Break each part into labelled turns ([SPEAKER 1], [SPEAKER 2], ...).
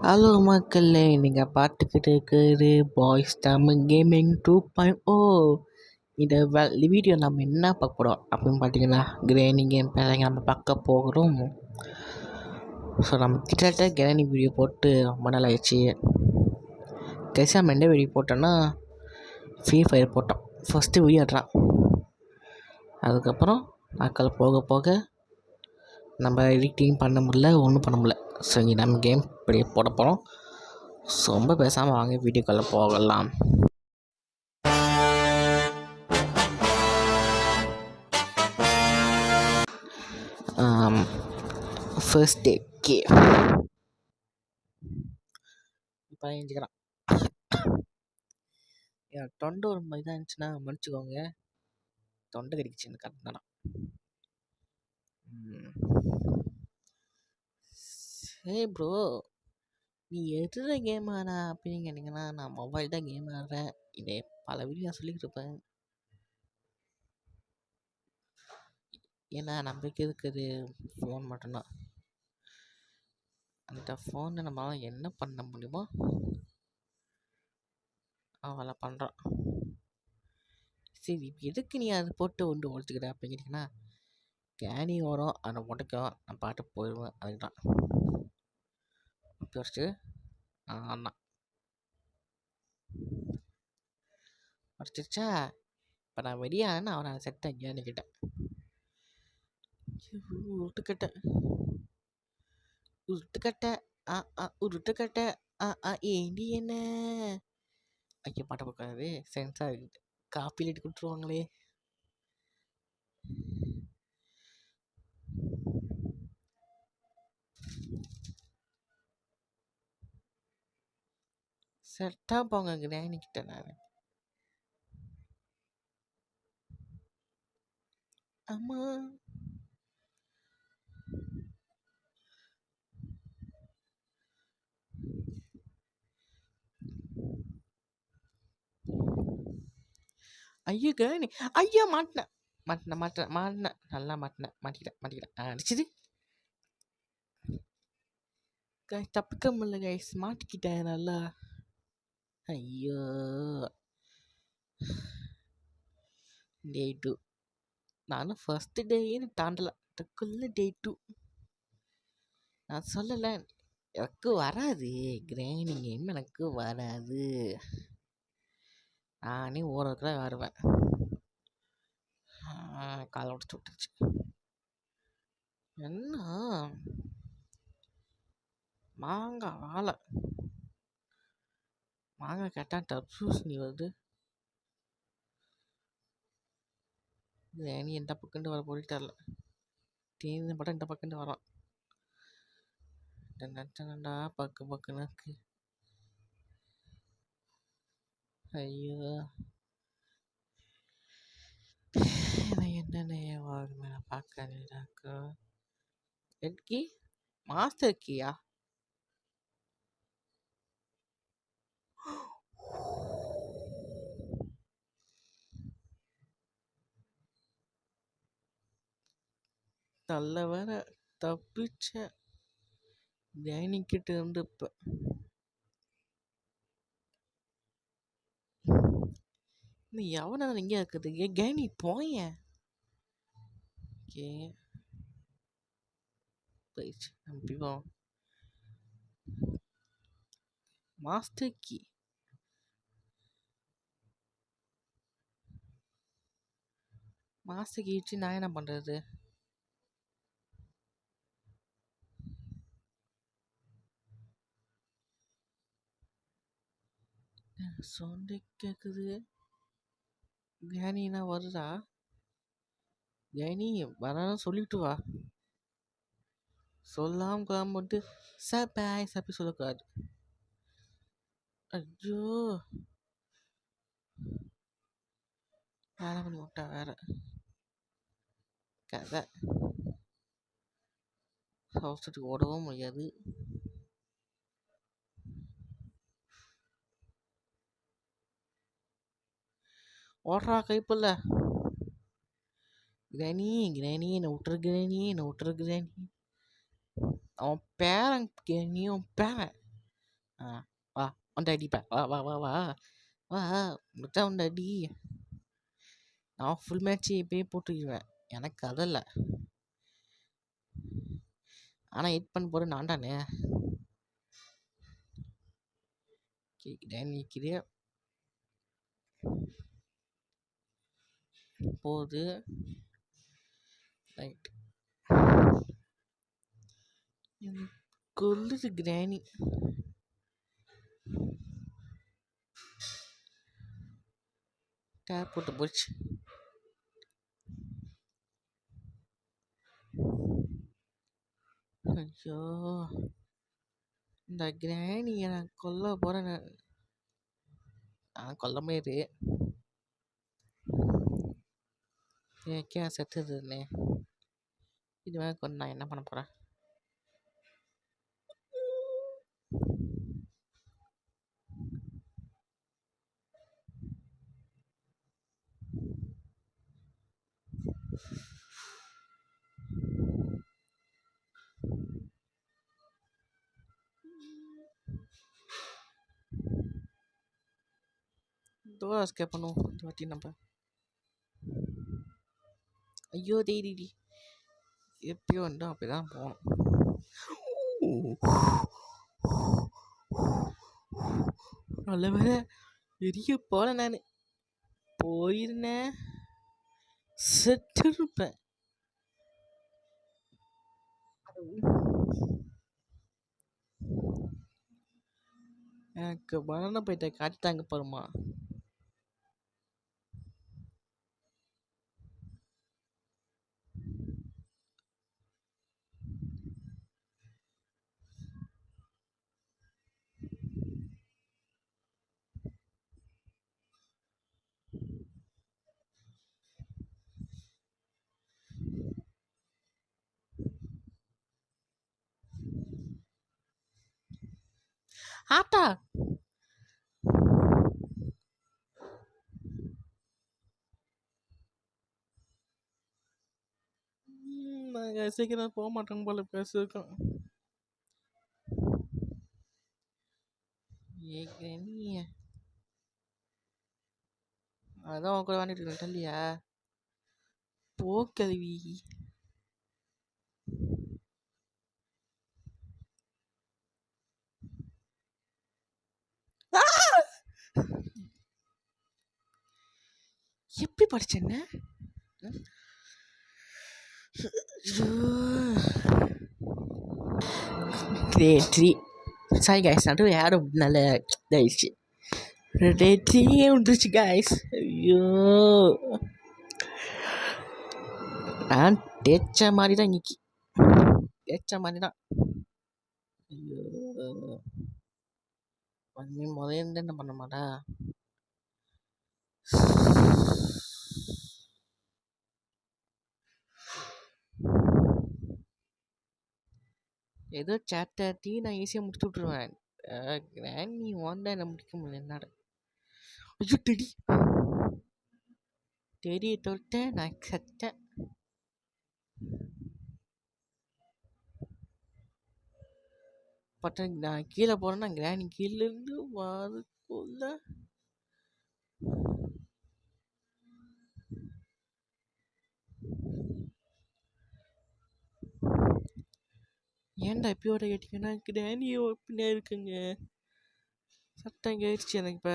[SPEAKER 1] Hello மக்களே, நீங்கள் பார்த்துக்கிட்டு இருக்கிறது பாய்ஸ் தமிழ் கேமிங் 2.0. இந்த வீடியோ நம்ம என்ன பார்க்க போகிறோம் அப்படின்னு பார்த்தீங்கன்னா, கிரேனி கேம் பேரங்க நம்ம பார்க்க போகிறோம். ஸோ நம்ம கிட்டத்தட்ட கிரேனி வீடியோ போட்டு ரொம்ப நாள் ஆயிடுச்சு. கடைசியாக நம்ம என்ன வீடியோ போட்டோன்னா ஃப்ரீ ஃபயர் போட்டோம். ஃபஸ்ட்டு வீடியோ அதுதான். அதுக்கப்புறம் நாட்கள் போக போக நம்ம எடிட்டிங் பண்ண முடியல, ஒன்றும் பண்ண முடியல. ஸோ இங்கே நம்ம கேம் இப்படியே போட போகிறோம். ஸோ ரொம்ப பேசாமல் வாங்க வீடியோக்குள்ளே போகலாம். ஃபர்ஸ்ட் டே கே இப்போ எழுஞ்சிக்கிறான். என் தொண்டை ஒரு மாதிரி தான் இருந்துச்சுன்னா மன்னிச்சுக்கோங்க, தொண்டை கடிக்குச்சு கரெக்டானா. சரி ப்ரோ, நீ எதிர கேம் ஆனா அப்படின்னு கேட்டிங்கன்னா, நான் மொபைல் தான் கேம் ஆடுறேன். இதே பல வீடியோ நான் சொல்லிக்கிட்டு இருப்பேன். ஏன்னா நம்பிக்கை இருக்குது ஃபோன் மட்டும்தான். அந்த ஃபோனை நம்மளால் என்ன பண்ண முடியுமோ அவளை பண்ணுறான். சரி, எதுக்கு நீ அதை போட்டு ஒன்று ஒழிச்சுக்கிற அப்படின்னு கேட்டிங்கன்னா, கேணி வரும், அதை உடைக்கும், நான் பாட்டு போயிடுவேன். அதுக்கு தான் ஃபஸ்ட்டு அண்ணா உடச்சிருச்சா. இப்போ நான் வெளியானேன்னு அவனை செட்டை கேணிக்கிட்டேன். உருட்டுக்கட்டை உருட்டுக்கட்டை உருட்டுக்கட்டை ஏண்டி என்ன ஐயோ பாட்டை பார்க்காது சென்ஸாக இருக்குது. காப்பிலேட்டு கொடுத்துருவாங்களே. செட்டாக போங்க கிராணிக்கிட்ட. நான் அம்மா ஐயோ கிராணி, ஐயோ மாட்டினேன் மாட்டினேன் மாட்டினேன் மாட்டினேன் நல்லா மாட்டிக்கிட்டேன் அடிச்சுது. தப்பிக்க முடியல கைஸ், மாட்டிக்கிட்டேன் நல்லா. ஐயோ டே 2 நானும் ஃபஸ்ட்டு டேன்னு தாண்டலை, அதுக்குள்ளே டே 2. நான் சொல்லலை எனக்கு வராது கிராணி கேம், எனக்கு வராது. நானே ஓரத்தில் வருவேன். காலை உடச்சு விட்டுருச்சு. என்ன மாங்காய் வாழை மாங்காய் கேட்டால் தப்சூஸ் நீ வருது. கிராணி எந்த பக்கண்டு வர போய் தரல, தேனி படம் இந்த பக்கண்டு வரான். நட்டா பக்குன்னு இருக்கு. ஐயோ என்னென்ன வாங்க பார்க்க எட்கி மாஸ்டர் கீயா நல்ல வேற தப்பிச்ச கிட்ட இருந்து. இப்போ நீ எவனா இங்கே இருக்குது? கேனி போய போயிடுச்சு. நம்பிவோம் மாஸ்டர் கீ. மாஸ்டர் கீ வச்சு நான் என்ன பண்ணுறது? சொந்த கேட்குது. கேனினா வருதா? கேனி வரான்னு சொல்லிட்டு வா. சொல்லாம கொள்ளாம மட்டும் சர்ப்ரைஸ் அப்படி சொல்லக்கூடாது. ஐயோ வேலை பண்ணி விட்டா வேற கதை. அவசரத்துக்கு ஓடவும் முடியாது. ஓடுறா கைப்புள்ள. கிராணி கிராணி என்னை விட்டுரு கிராணி, என்னை விட்டுரு கிராணி. அவன் பேரன் கிராணி, அவன் பேரன் வா உன்னை அடிப்பேன். வா வா வா வா வா முடிச்சா உன்னை அடி. நான் ஃபுல் மேட்ச் இப்பயே போட்டுக்குவேன். எனக்கு அதில்ல. ஆனால் ஹிட் பண்ண போகிற நான் தானே. நிற்கிறேன் போகுது. ரைட் கொல்லுது கிராணி. டேப் போட்டு போச்சு. ஐயோ இந்த கிராணியை நான் கொல்ல போகிறேன். நான் கொல்ல மாரி ஏக்கே செத்துதுண்ணே. இது வேற கொண்டு நான் என்ன பண்ண போகிறேன். டோர் எஸ்கேப் பண்ணுவோம் இந்த வாட்டி நம்ம. ஐயோ டெய்டி எப்பயோ வந்து அப்படி தான் போகணும். நல்ல வேலை பெரிய போல நான் போயிருந்தேன் செத்துருப்பேன். எனக்கு பனானா போயிட்ட காட்டிட்டாங்க பாருமா. ஆட்டா நாங்கள் சீக்கிரம் போக மாட்டோம் போல பேசிருக்கோம். நீ அதான் உன் கூட வாங்கிட்டு இருக்கேன் இல்லையா. போ கல்வி. எப்படி படிச்சேன்ன கிரேட் 3. சாரி கைஸ் நடுவில் யாரும் நல்ல இதாகிடுச்சு. கிரேட் 3 வந்துருச்சு கைஸ். ஐயோ நான் தேய்ச்ச மாதிரி தான் இன்னைக்கு. தேய்ச்ச மாதிரி தான். ஐயோ பண்ணி முதல்ல என்ன பண்ண மாட்டா. ஏதோ சாட்டாட்டி நான் ஈஸியாக முடிச்சு விட்ருவேன். கிராணி வாண்டா என்ன முடிக்க முடியல என்னோட. ஐயோ தெரிய தொட்டேன் நான் செத்தேன். பட்ட நான் கீழே போனேன்னா கிராணி கீழேருந்து வரக்குள்ள ஏன்டா எப்பயோட கேட்டிங்கன்னா கிராணியோ பின்னாடி இருக்குங்க. சட்டம் கேட்டுச்சு எனக்கு. இப்போ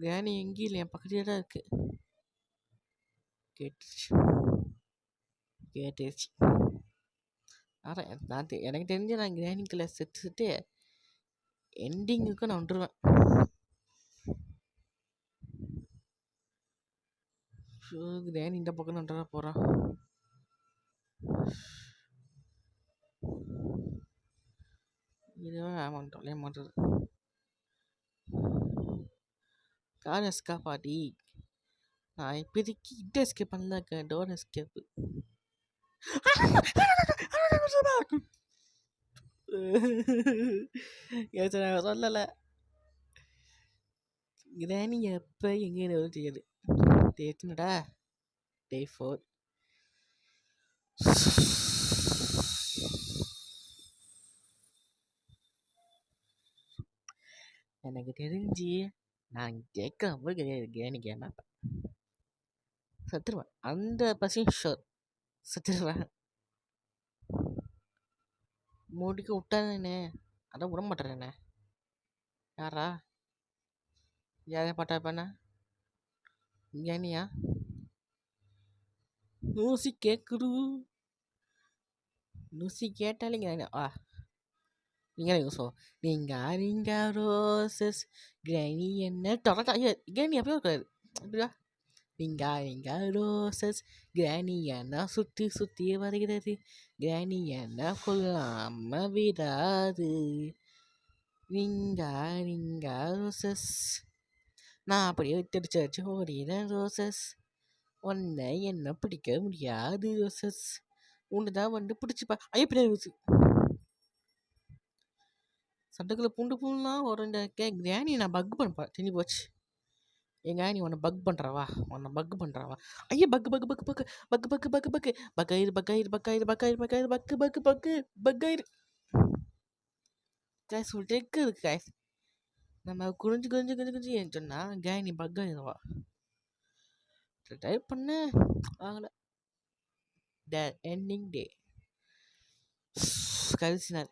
[SPEAKER 1] கிராணி எங்கேயும் இல்லை, என் பக்கத்துலேயே தான் இருக்கு. கேட்டுருச்சு. அதான் நான் எனக்கு தெரிஞ்சு நான் கிராணிக்குள்ள செத்து எண்டிங்குக்கு நான் வந்துடுவேன். கிராணி இந்த பக்கம் வந்துட போகிறான். இதுவே ஆமாம் தொலைய மாட்டுது. கார் எஸ்கேப்பாடி. நான் இப்போதைக்கு இட்ட எஸ்கேப் பண்ணல, டோர் எஸ்கேப்பு. நான் சொல்லலை. கிராணி எப்போ எங்கே தெரியாது. எத்தனடா டே 4. எனக்கு தெரிஞ்சு நான் கேட்காம கிடையாது கேணி கேம செத்துருவேன். 100% ஷோர் செத்துருவேன். முடிக்க விட்டானே அதான் விட மாட்டேறேண்ணே. யாரா யாரையா பாட்டா பண்ண கேணியா நூசி கேட்குது. நூசி கேட்டாலே ஆ நீங்கள் ஸோ நீங்கள் ரோசஸ் கிராணி என்ன டொரட்டா கிராணி அப்படியே இருக்காது அப்படியா. நீங்கள் ரோசஸ் கிராணி என்ன சுற்றி சுற்றி வருகிறது. கிராணி என்ன கொல்லாம விடாது. நீங்கள் ரோசஸ் நான் அப்படியே விட்டுடிச்சு ஓடிறேன் ரோசஸ். உன்னை என்ன பிடிக்க முடியாது ரோசஸ். உன்னை தான் வந்து பிடிச்சிப்பா. ஐயப்படியா ரோசு சட்டக்குள்ள பூண்டு பூண்டுலாம் ஒரு கிராணி நான் பக் பண்ணப்பேன். தெரிஞ்சு போச்சு என் கிராணி உன்னை பக் பண்ணுறவா. உன்னை பக் பண்ணுறவா. ஐயோ பக்கு பக்கு பக்கு பக்கு பக்கு பக்கு பக்கு பக்கு பக்காயிரு பக்காயிரு பக்காயிரு பக்காயிரு பக்காயிரு பக்கு பக்கு பக்கு பக்காயிரு கேஸ் ஒரு டெக்கு இருக்கு கேஸ். நம்ம குனிஞ்சு குனிஞ்சு குனிஞ்சு குனிஞ்சு ஏன்னு சொன்னால் கிராணி பக்காயிருவா. டைப் பண்ண வாங்கல. த எண்டிங் டே கடைசி நாள்.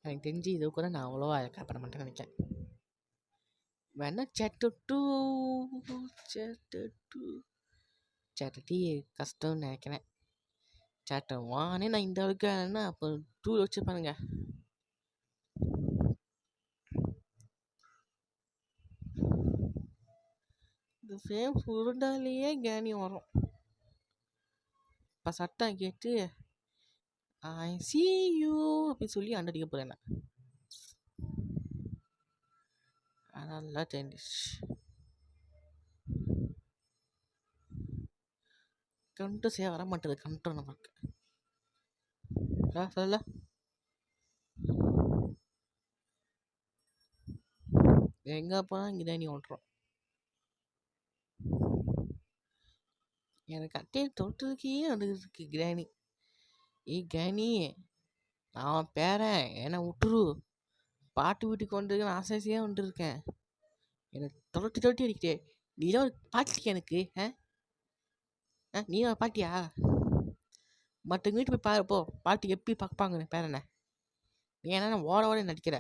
[SPEAKER 1] எனக்கு தெரிஞ்சு இது கூட நான் அவ்வளோவா பண்ண மாட்டேன்னு நினைக்கிறேன். வேணா சேட்டு கஷ்டம்னு நினைக்கிறேன். சேட்டை வானே நான் இந்த அளவுக்கு அப்போ 2 வச்சு பாருங்க. இந்த ஃபேம் உருண்டாலேயே கேணி வரும். இப்போ சட்டம் கேட்டு ஐ சி யூ அப்படின்னு சொல்லி அண்டடிக்க போகிறேன். அதெல்லாம் தெரிஞ்சிச்சு. கண்ட்ரோல் செய்ய வர மாட்டேது. கண்ட்ரோல் நமக்கு சொல்ல எங்கே போனால் இங்கே நீ ஓட்டுறோம். எனக்கு அட்டையை தொட்டதுக்கே வந்துருக்கு கிராணி. கிராணி நான் பேரன் என்னை விட்டுரு. பாட்டு வீட்டுக்கு வந்துருக்கேன். ஆசையாக வந்துருக்கேன். எனக்கு தொட்டி தொட்டி அடிக்கிட்டே. நீ தான் ஒரு பாட்டியா எனக்கு. நீ ஒரு பாட்டியா? மற்ற வீட்டு போய் பாருப்போ பாட்டி எப்படி பார்ப்பாங்க பேரனை. நீ என்ன ஓட ஓட நடிக்கிற.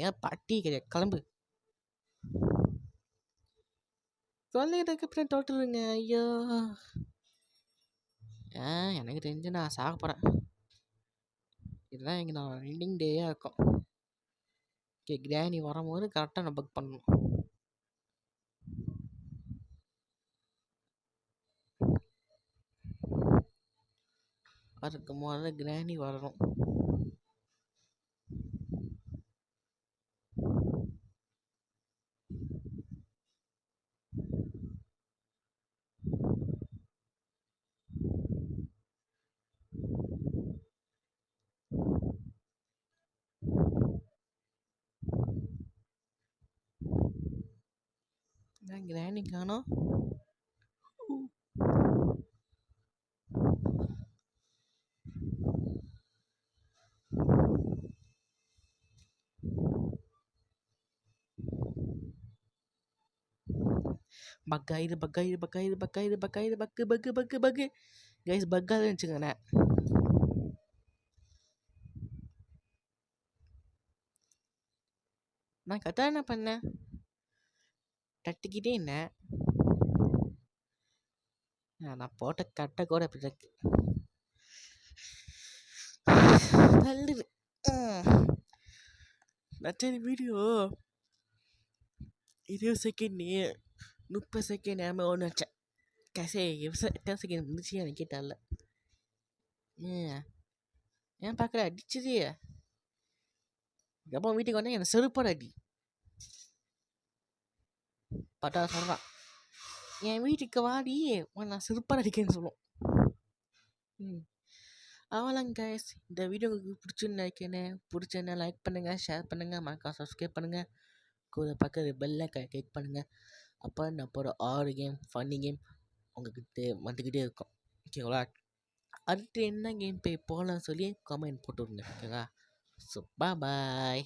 [SPEAKER 1] ஏன் பாட்டி கிடையாது கிளம்பு. சொல்லிட்டு அப்புறம் தொட்டுருங்க. ஐயோ எனக்கு தெரிஞ்சு நான் சாக போகிறேன். இதுதான் எங்கள் நான் எண்டிங் டேயாக இருக்கும். கிராணி வரும்போது கரெக்டாக நான் புக் பண்ணணும். அதுக்கு முதல்ல கிராணி வரணும். கிராணி காணோம். பக்காயிரு பக்காயிரு பக்காயிரு பக்காயிரு பக்காயிரு பக்கு பக்கு பக்கு பக்கு கைஸ் பக்காக இருந்துச்சுங்கண்ணே. நான் கரெக்டாக என்ன பண்ணேன் தட்டிக்கிட்டே என்ன நான் போட்ட கட்டை கூட அப்படி இருக்கு. நல்லது நச்சரி வீடியோ 20 செகண்ட் 30 செகண்ட் நம்ம ஒன்று வச்சேன். கசே 8 செகண்ட் முடிச்சு எனக்கு கேட்டால ஏன் பார்க்குற அடிச்சது. எப்போ வீட்டுக்கு வந்தேன் எனக்கு செருப்பாடு அடி பட்டா சொல்கிறான். என் வீட்டுக்கு வாடி நான் செருப்பாடு அடிக்கன்னு சொல்லுவோம். அவ்வளோங்க கைஸ், இந்த வீடியோ உங்களுக்கு பிடிச்சுன்னு நினைக்கிறேன். பிடிச்சேன்னா லைக் பண்ணுங்கள், ஷேர் பண்ணுங்கள், மறக்காம சப்ஸ்கிரைப் பண்ணுங்கள். கூட பக்கத்து பெல்லை கிளிக் பண்ணுங்கள். அப்போ நான் போகிற 6 கேம் ஃபன்னி கேம் உங்ககிட்ட வந்துக்கிட்டே இருக்கும். ஓகேங்களா? அடுத்து என்ன கேம் போய் போகலான்னு சொல்லி கமெண்ட் போட்டு விடுங்க. ஓகேங்களா? So bye.